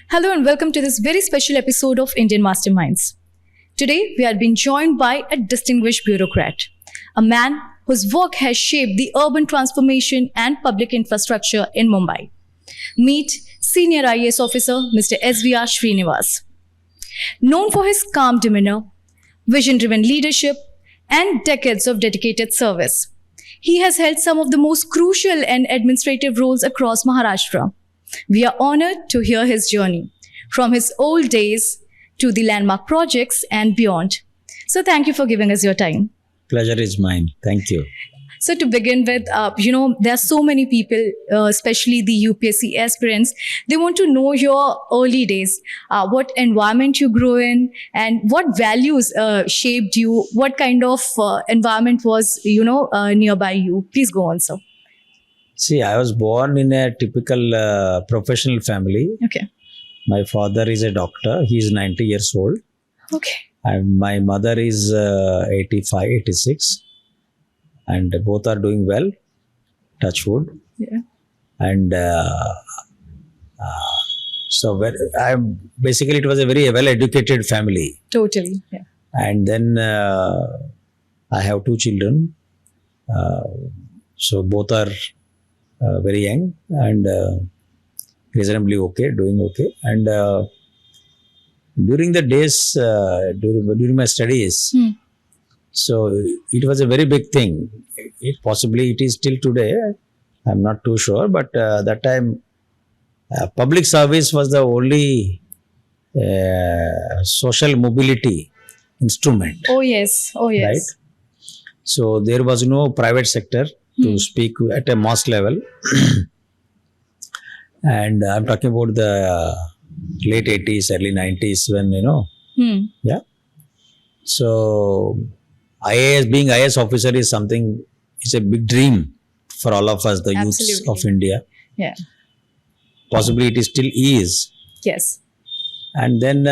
Hello and welcome to this very special episode of Indian Masterminds. Today, we are being joined by a distinguished bureaucrat, a man whose work has shaped the urban transformation and public infrastructure in Mumbai. Meet Senior IAS Officer Mr. SVR Srinivas. Known for his calm demeanor, vision-driven leadership, and decades of dedicated service, he has held some of the most crucial and administrative roles across Maharashtra. We are honored to hear his journey, from his old days to the landmark projects and beyond. So thank you for giving us your time. Pleasure is mine. Thank you. So to begin with, there are so many people, especially the UPSC aspirants, they want to know your early days, what environment you grew in and what values shaped you, what kind of environment was, nearby you. Please go on, sir. See, I was born in a typical professional family. Okay. My father is a doctor. He is 90 years old. Okay. And my mother is 85, 86. And both are doing well. Touch wood. Yeah. And basically it was a very well-educated family. Totally. Yeah. And then I have two children. So both are very young and reasonably okay, doing okay. And during the days, during my studies, so it was a very big thing. Possibly it is till today. I'm not too sure, but that time public service was the only social mobility instrument. Oh yes. Oh yes. Right? So there was no private sector to speak at a mass level. And I'm talking about the late 80s, early 90s when, yeah. So IAS, being IAS officer is something, it's a big dream for all of us, the youths of India. Yeah. Possibly it still is. Yes. And then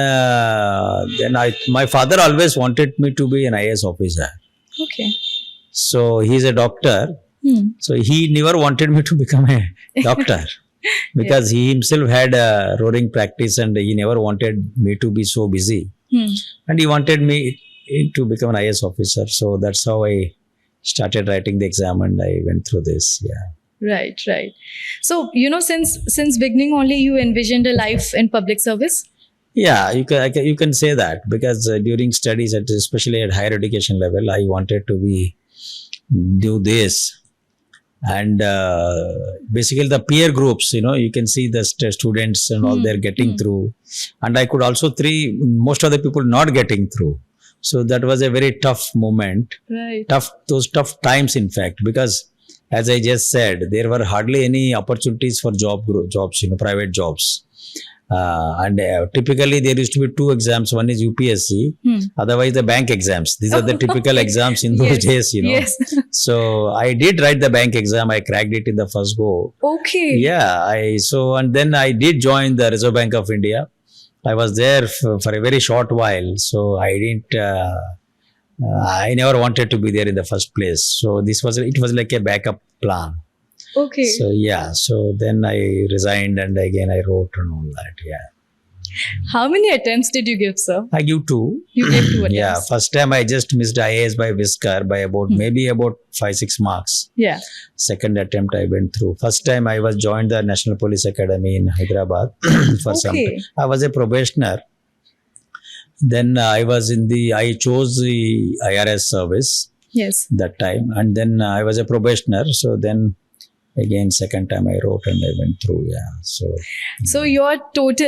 my father always wanted me to be an IAS officer. Okay. So he's a doctor. So he never wanted me to become a doctor because he himself had a roaring practice and he never wanted me to be so busy. And he wanted me to become an IAS officer. So that's how I started writing the exam and I went through this. Yeah. Right, right. So, since beginning only you envisioned a life in public service? Yeah, you can say that because during studies, especially at higher education level, I wanted to do this. And basically the peer groups, you can see the students and all they're getting through. And I could also most of the people not getting through. So that was a very tough moment. Right. Those tough times, in fact, because as I just said, there were hardly any opportunities for jobs, private jobs. And typically there used to be two exams. One is UPSC, otherwise the bank exams. These are the typical exams in those days, Yes. So I did write the bank exam. I cracked it in the first go. Okay. Yeah. And then I did join the Reserve Bank of India. I was there for a very short while. So I never wanted to be there in the first place. So it was like a backup plan. Okay. So yeah, so then I resigned and again I wrote and all that. Yeah. How many attempts did you give, sir? I give two. You gave 2 attempts. Yeah, first time I just missed IAS by whisker by maybe about 5-6 marks. Yeah. Second attempt I went through. First time I was joined the National Police Academy in Hyderabad for some time. I was a probationer. Then I chose the IRS service. Yes. That time, and then I was a probationer. So then again, second time I wrote and I went through, So your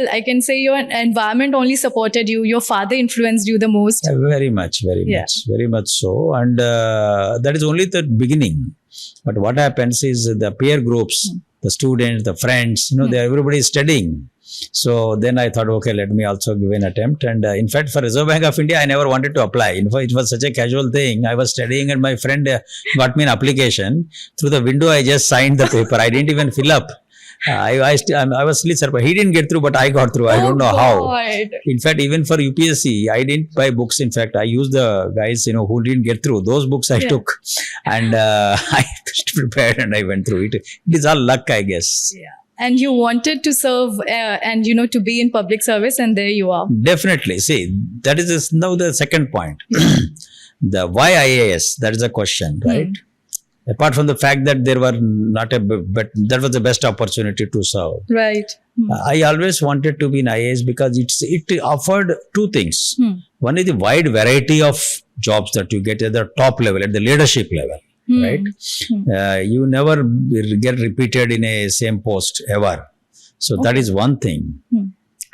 I can say your environment only supported you. Your father influenced you the most. Very much so. And that is only the beginning. But what happens is the peer groups, the students, the friends, everybody is studying. So then I thought, okay, let me also give an attempt. And in fact, for Reserve Bank of India, I never wanted to apply. In fact, it was such a casual thing. I was studying and my friend got me an application. Through the window, I just signed the paper. I didn't even fill up. I was really surprised. He didn't get through, but I got through. I don't know how. In fact, even for UPSC, I didn't buy books. In fact, I used the guys, who didn't get through. Those books I took, and I prepared and I went through it. It is all luck, I guess. Yeah. and you wanted to serve and to be in public service, and there you are. Definitely. See, that is now the second point. The why IAS? That is a question, right? Apart from the fact that there were not but that was the best opportunity to serve. Right. I always wanted to be in IAS because it offered two things. One is the wide variety of jobs that you get at the top level, at the leadership level, right? You never get repeated in a same post ever. So that is one thing.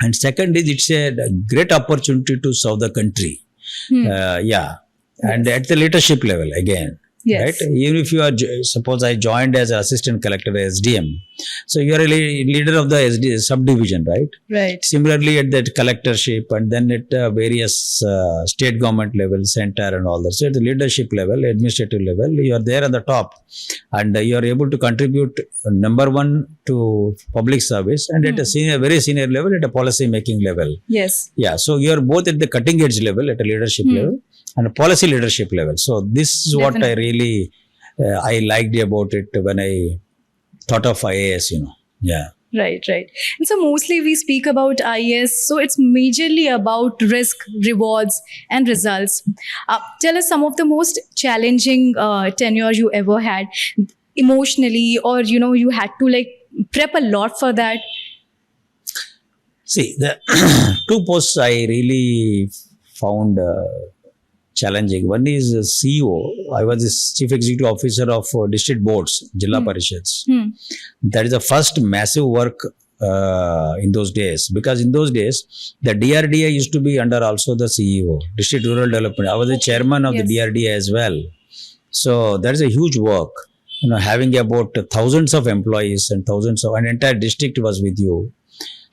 And second is it's a great opportunity to serve the country. And at the leadership level again. Right? Even if you are, suppose I joined as assistant collector, SDM. So you are a leader of the subdivision, right? Right. Similarly, at that collectorship and then at various state government level, center and all that. So at the leadership level, administrative level, you are there on the top and you are able to contribute number one to public service and at a very senior level, at a policy making level. Yes. Yeah. So you are both at the cutting edge level, at a leadership level and a policy leadership level. So this is what I really, I liked about it when I thought of IAS, Yeah. Right. And so mostly we speak about IAS. So it's majorly about risk, rewards and results. Tell us some of the most challenging tenure you ever had emotionally, or, you had to prep a lot for that. See, the two posts I really found challenging. One is CEO. I was the Chief Executive Officer of district boards, Jilla Parishads. That is the first massive work in those days, because in those days the DRDA used to be under also the CEO, District Rural Development. I was the chairman of the DRDA as well. So that is a huge work. Having about thousands of employees and an entire district was with you.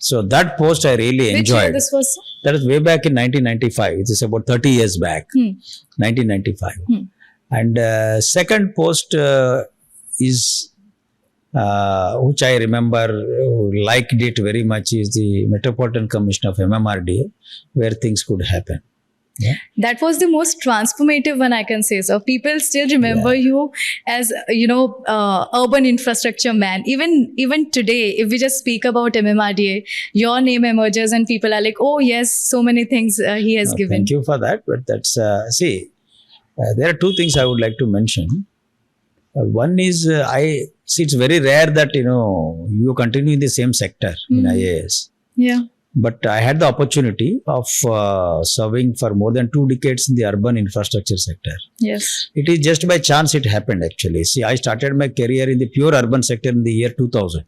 So that post I really enjoyed. Which year this was? That was way back in 1995. It is about 30 years back, 1995. And second post is, which I remember, liked it very much, is the Metropolitan Commissioner of MMRDA, where things could happen. Yeah. That was the most transformative one, I can say. So people still remember you as, urban infrastructure man. Even today, if we just speak about MMRDA, your name emerges and people are like, oh yes, so many things he has given. Thank you for that. But that's, there are two things I would like to mention. One is, it's very rare that, you continue in the same sector in IAS. Yeah. But I had the opportunity of serving for more than 2 decades in the urban infrastructure sector. Yes. It is just by chance it happened actually. See, I started my career in the pure urban sector in the year 2000,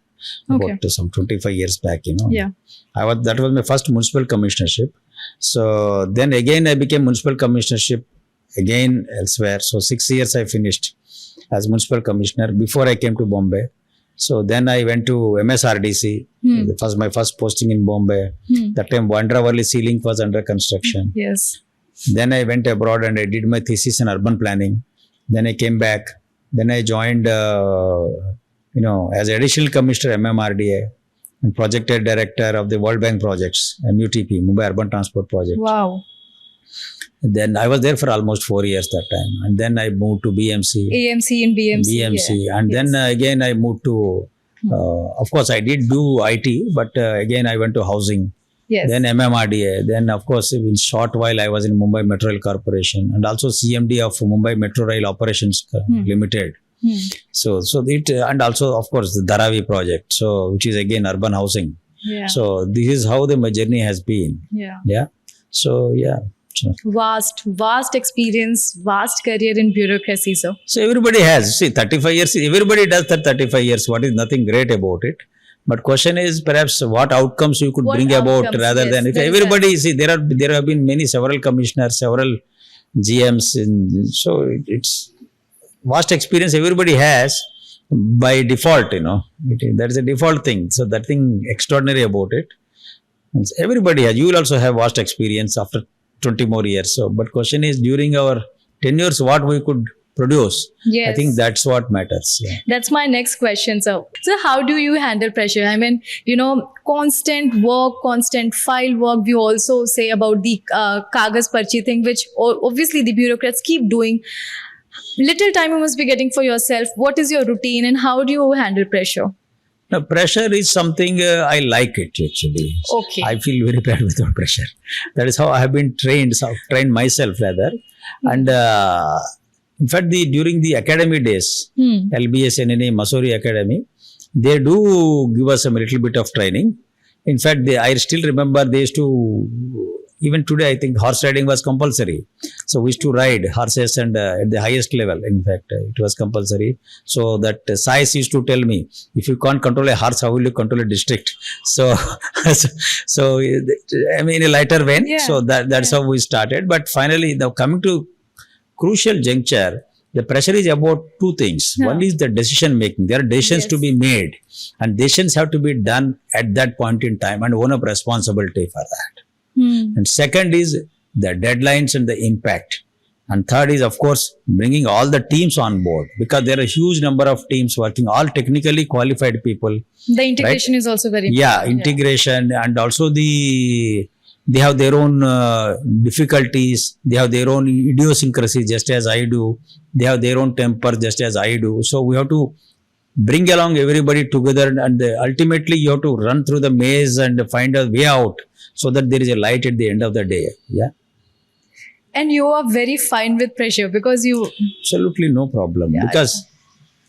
about some 25 years back, Yeah. That was my first municipal commissionership. So then again I became municipal commissionership again elsewhere. So 6 years I finished as municipal commissioner before I came to Bombay. So then I went to MSRDC. It was my first posting in Bombay. That time Bandra sea was under construction. Yes. Then I went abroad and I did my thesis in urban planning. Then I came back. Then I joined, as additional commissioner MMRDA and project director of the World Bank projects, MUTP, Mumbai Urban Transport Project. Wow. Then I was there for almost 4 years that time. And then I moved to BMC. AMC and BMC. BMC. And then again I moved to, of course I did do IT, but again I went to housing. Yes. Then MMRDA. Then of course in short while I was in Mumbai Metro Rail Corporation and also CMD of Mumbai Metro Rail Operations Limited. So it, and also of course the Dharavi project. So which is again urban housing. Yeah. So this is how my journey has been. Yeah. So yeah. Vast experience, vast career in bureaucracy, sir. So everybody has, 35 years, everybody does that 35 years. What is nothing great about it? But question is perhaps what outcomes you could bring about rather than if everybody, there have been several commissioners, several GMs. So it's vast experience everybody has by default, that is a default thing. So that thing extraordinary about it. Everybody has, you will also have vast experience after 20 more years. So, but question is during our tenures, what we could produce. Yes. I think that's what matters. Yeah. That's my next question, sir. So how do you handle pressure? I mean, constant work, constant file work. We also say about the kagas parchi thing, which obviously the bureaucrats keep doing. Little time you must be getting for yourself. What is your routine and how do you handle pressure? Now, pressure is something I like it actually. Okay. I feel very bad without pressure. That is how I have been trained myself rather. And in fact, during the academy days, LBS NNA Masori Academy, they do give us a little bit of training. In fact, I still remember they used to, even today I think horse riding was compulsory. So we used to ride horses and at the highest level, in fact, it was compulsory. So that Sais used to tell me, if you can't control a horse, how will you control a district? So, so I mean, in a lighter vein. Yeah. So that's how we started. But finally, now coming to crucial juncture, the pressure is about two things. Yeah. One is the decision making. There are decisions to be made, and decisions have to be done at that point in time and own up responsibility for that. And second is the deadlines and the impact. And third is, of course, bringing all the teams on board, because there are a huge number of teams working, all technically qualified people. The integration is also very important. Yeah, integration, and also they have their own difficulties, they have their own idiosyncrasy just as I do, they have their own temper just as I do. So we have to bring along everybody together, and ultimately you have to run through the maze and find a way out so that there is a light at the end of the day. Yeah. And you are very fine with pressure because you... Absolutely no problem. Yeah, Because,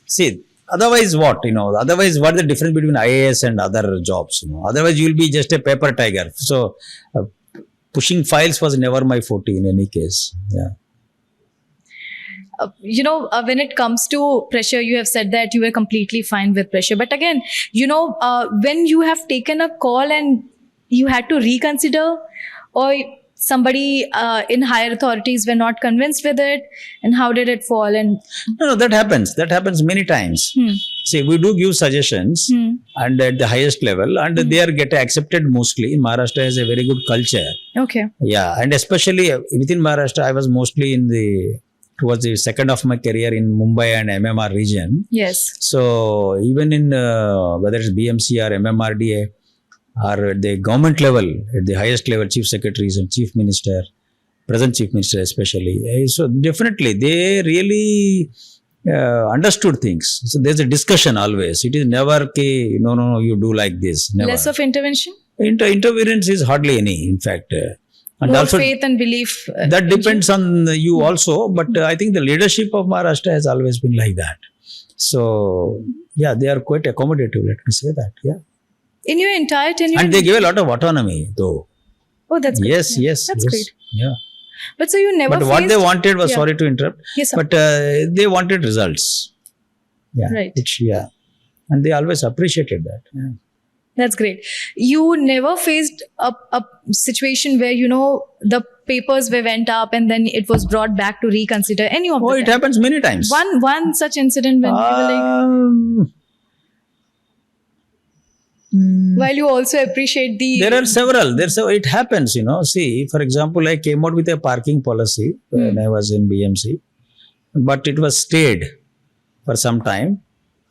see, otherwise what? Otherwise what is the difference between IAS and other jobs? Otherwise you will be just a paper tiger. So, pushing files was never my forte in any case. Yeah. When it comes to pressure, you have said that you were completely fine with pressure. But again, when you have taken a call and you had to reconsider, or somebody in higher authorities were not convinced with it, and how did it fall? And No, that happens. That happens many times. See, we do give suggestions and at the highest level, and they are get accepted mostly. Maharashtra has a very good culture. Okay. Yeah, and especially within Maharashtra, I was mostly towards the second of my career in Mumbai and MMR region. Yes. So even in whether it's BMC or MMRDA or at the government level, at the highest level, chief secretaries and chief minister, present chief minister especially. So definitely they really understood things. So there's a discussion always. It is never, no, you do like this. Never. Less of intervention? Interference is hardly any, in fact. And More also, faith and belief. that depends on you also, but I think the leadership of Maharashtra has always been like that. So, yeah, they are quite accommodative, let me say that. Yeah. In your entire tenure? And they give a lot of autonomy, though. Oh, that's great. Yes. That's great. Yeah. But so you never But what they wanted was, Yeah. sorry to interrupt, Yes, sir. but they wanted results. Yeah. Right. Yeah. And they always appreciated that. Yeah. That's great. You never faced a situation where, the papers went up and then it was brought back to reconsider any of Oh, the it time? happens many times. One such incident when you were while you also appreciate There are several. It happens, See, for example, I came out with a parking policy when I was in BMC, but it was stayed for some time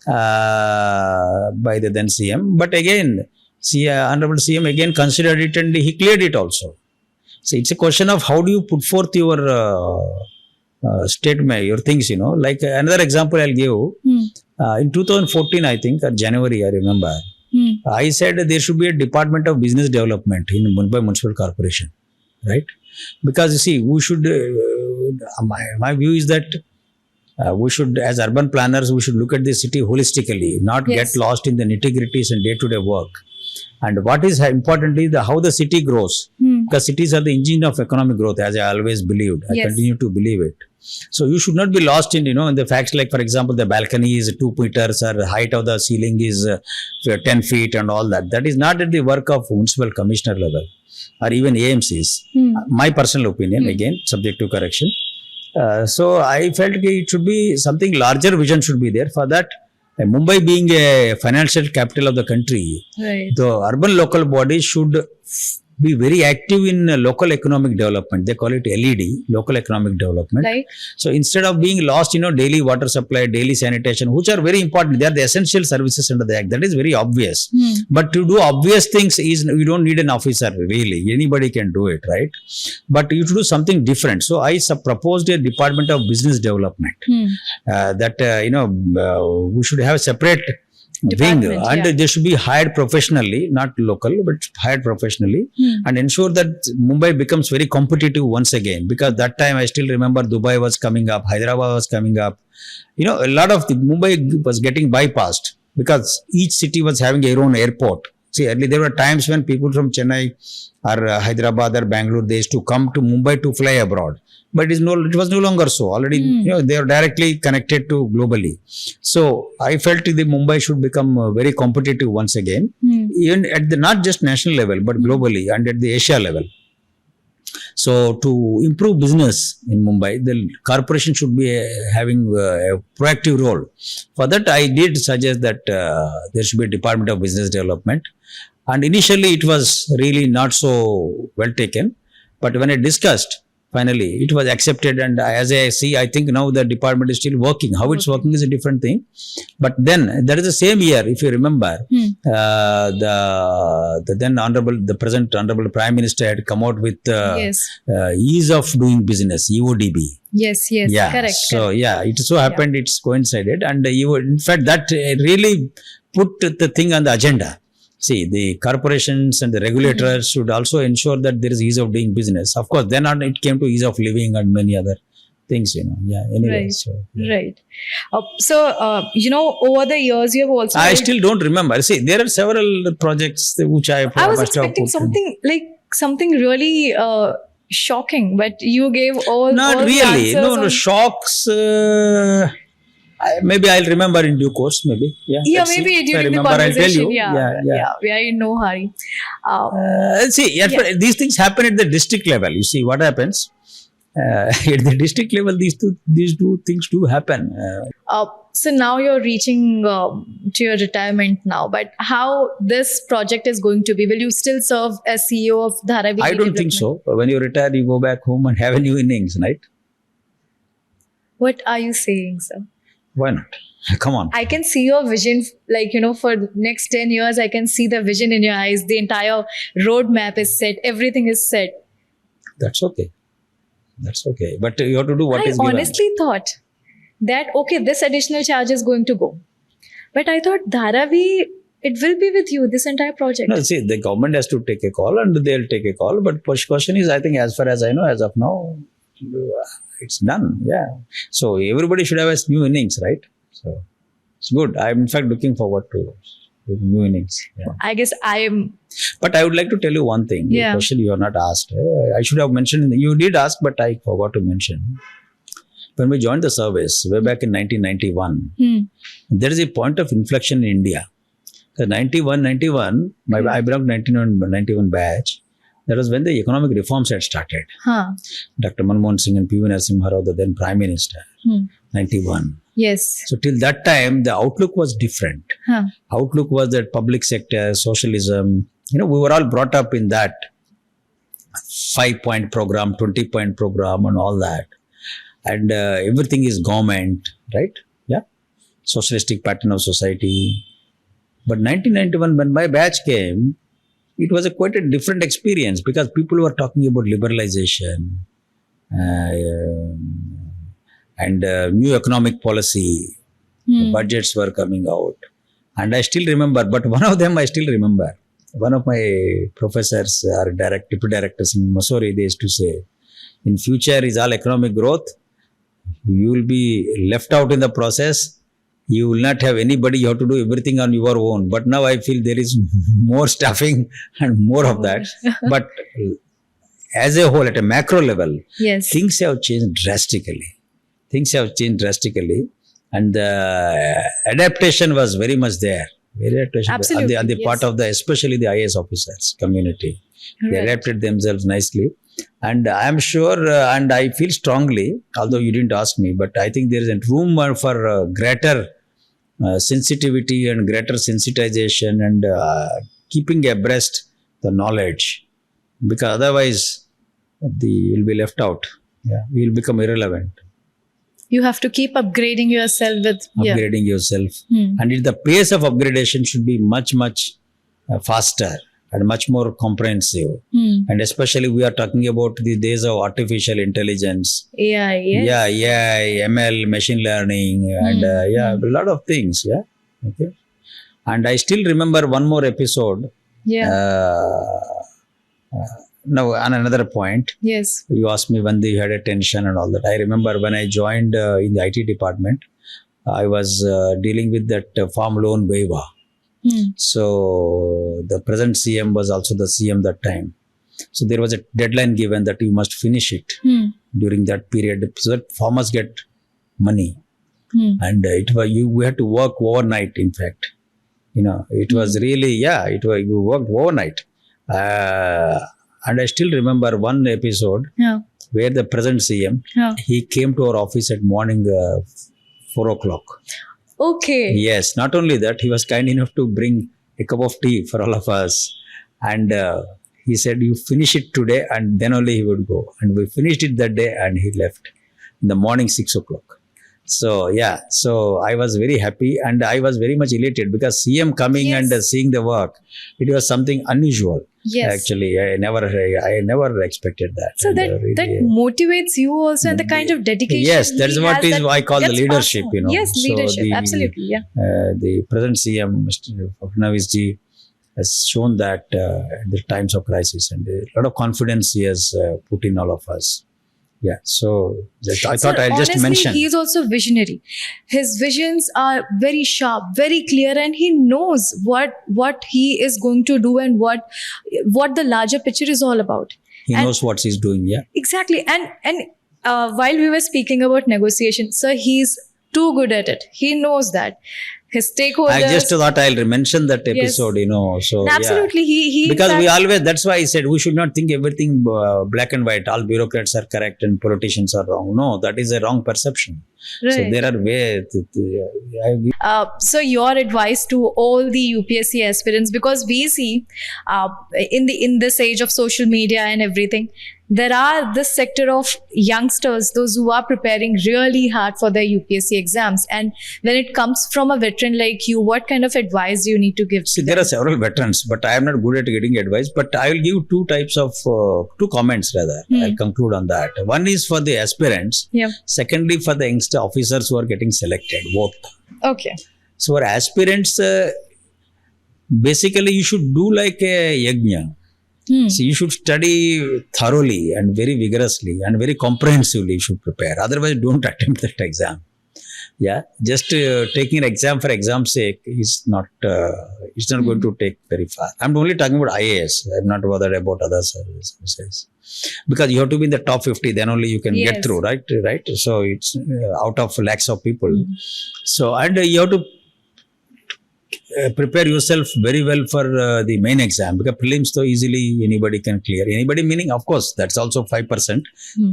by the then CM. But again, Honorable CM again considered it and he cleared it also. So it's a question of how do you put forth your statement, your things, Like another example I'll give. In 2014, I think, or January, I remember. I said there should be a Department of Business Development in Mumbai Municipal Corporation, right? Because you see, we should, my view is that we should, as urban planners, we should look at the city holistically, not Yes. get lost in the nitty-gritties and day-to-day work. And what is important is how the city grows. Because cities are the engine of economic growth, as I always believed. I Yes. continue to believe it. So you should not be lost in, in the facts like, for example, the balcony is 2 meters or the height of the ceiling is 10 feet and all that. That is not at the work of municipal commissioner level or even AMCs. My personal opinion, again, subject to correction. So I felt it should be something larger vision should be there. For that, Mumbai being a financial capital of the country, Right. the urban local bodies should be very active in local economic development. They call it LED, local economic development. Like? So instead of being lost, daily water supply, daily sanitation, which are very important, they are the essential services under the Act. That is very obvious. But to do obvious things you don't need an officer really. Anybody can do it, right? But you should do something different. So I proposed a Department of Business Development that we should have separate wing, department, and yeah. they should be hired professionally, not local, but hired professionally, and ensure that Mumbai becomes very competitive once again. Because that time I still remember Dubai was coming up, Hyderabad was coming up. You know, a lot of the Mumbai was getting bypassed because each city was having their own airport. See, earlier there were times when people from Chennai or Hyderabad or Bangalore, they used to come to Mumbai to fly abroad. But it was no longer so. Already, you know, they are directly connected to globally. So I felt the Mumbai should become very competitive once again, even at the not just national level but globally and at the Asia level. So to improve business in Mumbai, the corporation should be having a proactive role. For that, I did suggest that there should be a Department of Business Development. And initially, it was really not so well taken. But when I discussed, finally, it was accepted. And as I see, I think now the department is still working. How it's working is a different thing. But then, that is the same year, if you remember, the then Honorable, the present Honorable Prime Minister had come out with ease of doing business, EODB. Yes, correct. So, it so happened, it's coincided. And in fact, that really put the thing on the agenda. See, the corporations and the regulators should also ensure that there is ease of doing business. Of course, then on it came to ease of living and many other things, you know. Yeah, anyway. Right. You know, over the years, you have also... I still don't remember. See, there are several projects which I was expecting something really shocking, but you gave all really. The answers. No, shocks... maybe I'll remember in due course, maybe. Maybe during the conversation. We are in no hurry. These things happen at the district level. You see what happens at the district level. These two things do happen. So now you're reaching to your retirement now. But how this project is going to be? Will you still serve as CEO of Dharavi? I don't think so. When you retire, you go back home and have a new innings, right? What are you saying, sir? Why not? Come on. I can see your vision, for the next 10 years, I can see the vision in your eyes. The entire roadmap is set. Everything is set. That's okay. But you have to do what is given. I honestly thought that, this additional charge is going to go. But I thought Dharavi, it will be with you, this entire project. No, see, the government has to take a call and they'll take a call. But question is, I think as far as I know, as of now, it's done. Yeah. So everybody should have a new innings, right? So it's good. I'm in fact looking forward to new innings. Yeah. I guess I am. But I would like to tell you one thing. The question you are not asked. I should have mentioned. You did ask, but I forgot to mention. When we joined the service way back in 1991, there is a point of inflection in India. The 91, I belong to 91 batch. That was when the economic reforms had started. Dr. Manmohan Singh and P.V. Narasimha Rao, the then Prime Minister, 91. Yes. So till that time, the outlook was different. Outlook was that public sector, socialism, we were all brought up in that 5-point program, 20-point program and all that. And everything is government, right? Yeah. Socialistic pattern of society. But 1991, when my batch came, it was quite a different experience because people were talking about liberalization and new economic policy. The budgets were coming out. And I still remember, but one of them I still remember. One of my professors or deputy directors in Missouri, they used to say, in future is all economic growth. You will be left out in the process. You will not have anybody, you have to do everything on your own. But now I feel there is more staffing and more of that. But as a whole, at a macro level, things have changed drastically. And the adaptation was very much there. Absolutely. On the part of especially the IAS officers community. They adapted themselves nicely. And I am sure and I feel strongly, although you didn't ask me, but I think there is a room for greater sensitivity and greater sensitization and keeping abreast the knowledge. Because otherwise, you will be left out. Yeah, you will become irrelevant. You have to keep upgrading yourself with... Upgrading yourself. And the pace of upgradation should be much, much faster and much more comprehensive. And especially we are talking about the days of artificial intelligence. AI, AI, ML, machine learning and a lot of things. Yeah. Okay. And I still remember one more episode. Yeah. Now, on another point, Yes. you asked me when you had a tension and all that. I remember when I joined in the IT department, I was dealing with that farm loan waiver. So the present CM was also the CM that time. So there was a deadline given that you must finish it during that period so that farmers get money. And we had to work overnight. In fact, it was really you worked overnight. And I still remember one episode where the present CM he came to our office at morning 4 o'clock. Okay. Yes, not only that, he was kind enough to bring a cup of tea for all of us. And he said, you finish it today, and then only he would go. And we finished it that day, and he left in the morning 6 o'clock. So, so I was very happy, and I was very much elated because CM coming and seeing the work, it was something unusual. Yes. Actually, I never expected that. So that motivates you also, and the kind of dedication. Yes, that's what is I call the leadership. Yes, leadership. So Absolutely. Yeah. The present CM, Mr. Fadnavis ji, has shown that at the times of crisis, and a lot of confidence he has put in all of us. Yeah, so I thought I'll just mention. He is also visionary. His visions are very sharp, very clear, and he knows what he is going to do and what the larger picture is all about. He knows what he's doing. Yeah, exactly. And while we were speaking about negotiation, sir, he's too good at it. He knows that. His stakeholders. I just thought I'll mention that episode, So absolutely, he because we always. That's why I said we should not think everything black and white. All bureaucrats are correct and politicians are wrong. No, that is a wrong perception. Right. So there are ways. So your advice to all the UPSC aspirants, because we see in this age of social media and everything, there are this sector of youngsters, those who are preparing really hard for their UPSC exams. And when it comes from a veteran like you, what kind of advice do you need to give? See, there are several veterans, but I am not good at getting advice. But I will give two comments rather. I'll conclude on that. One is for the aspirants. Yeah. Secondly, for the youngster officers who are getting selected, both. Okay. So for aspirants, basically you should do like a yajna. So you should study thoroughly and very vigorously and very comprehensively you should prepare. Otherwise, don't attempt that exam. Yeah, just taking an exam for exam's sake is not. It's not going to take very far. I'm only talking about IAS. I'm not bothered about other services because you have to be in the top 50. Then only you can get through, right? Right. So it's out of lakhs of people. So and you have to prepare yourself very well for the main exam because prelims though easily anybody can clear. Anybody meaning of course that's also 5%,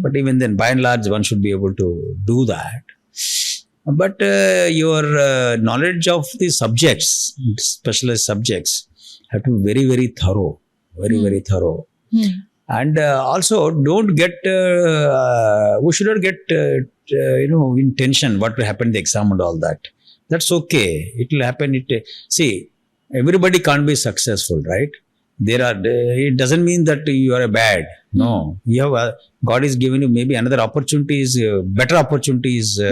but even then by and large one should be able to do that. But your knowledge of the subjects, specialized subjects, have to be very very thorough, very thorough. And also don't get we should not get in tension what will happen in the exam and all that. That's okay. It will happen. See, everybody can't be successful, right? It doesn't mean that you are bad. No, God is giving you maybe another opportunities, better opportunities, for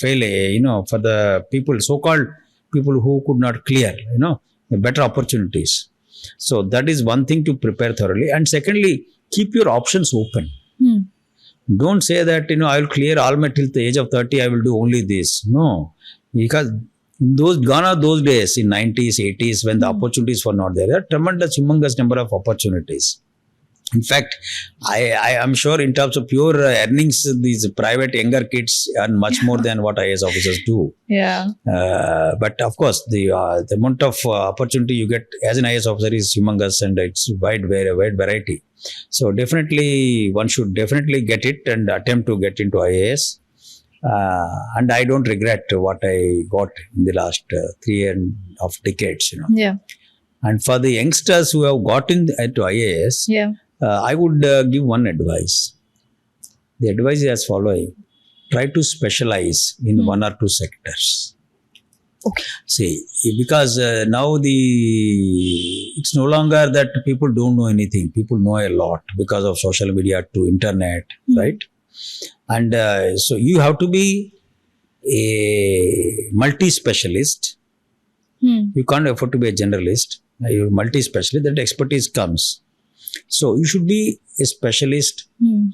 the people, so-called people who could not clear, better opportunities. So that is one thing to prepare thoroughly. And secondly, keep your options open. Don't say that, I will clear all my till the age of 30, I will do only this. No. Because gone are those days in 90s, 80s when the opportunities were not there. There are tremendous, humongous number of opportunities. In fact, I am sure in terms of pure earnings, these private younger kids earn much more than what IAS officers do. Yeah. But of course, the amount of opportunity you get as an IAS officer is humongous and it's wide variety. So definitely, one should definitely get it and attempt to get into IAS. And I don't regret what I got in the last 3.5 decades, Yeah. And for the youngsters who have gotten into IAS, I would give one advice. The advice is as following. Try to specialize in one or two sectors. Okay. See, because now it's no longer that people don't know anything. People know a lot because of social media to internet, right? And so you have to be a multi-specialist You can't afford to be a generalist. You're multi-specialist. That expertise comes. So you should be a specialist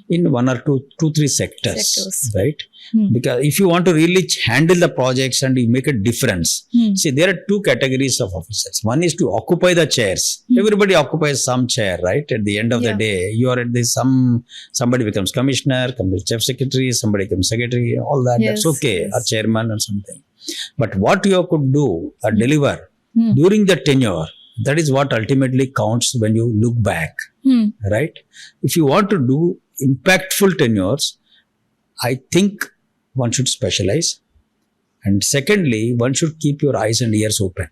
in one or two, three sectors. Right? Because if you want to really handle the projects and you make a difference, see, there are two categories of officers. One is to occupy the chairs. Everybody occupies some chair, right? At the end of the day, you are at this somebody becomes commissioner, comes chief secretary, somebody becomes secretary, all that. Yes, that's okay, yes. or chairman or something. But what you could do or deliver during the tenure, that is what ultimately counts when you look back, right? If you want to do impactful tenures, I think one should specialize. And secondly, one should keep your eyes and ears open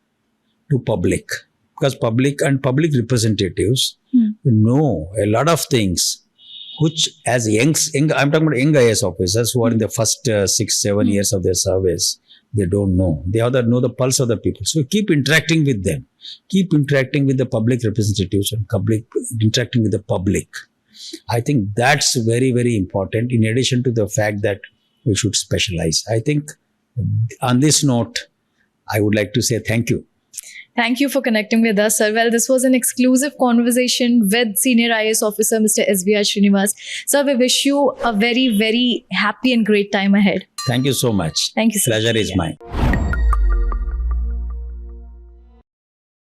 to public, because public representatives know a lot of things which as young, I'm talking about young IAS officers who are in the first 6-7 years of their service, they don't know. They either know the pulse of the people. So keep interacting with them. Keep interacting with the public representatives and interacting with the public. I think that's very, very important, in addition to the fact that we should specialize. I think on this note, I would like to say thank you. Thank you for connecting with us, sir. Well, this was an exclusive conversation with Senior IAS Officer Mr. SVR Srinivas. Sir, we wish you a very, very happy and great time ahead. Thank you so much. Thank you, sir. Pleasure is mine.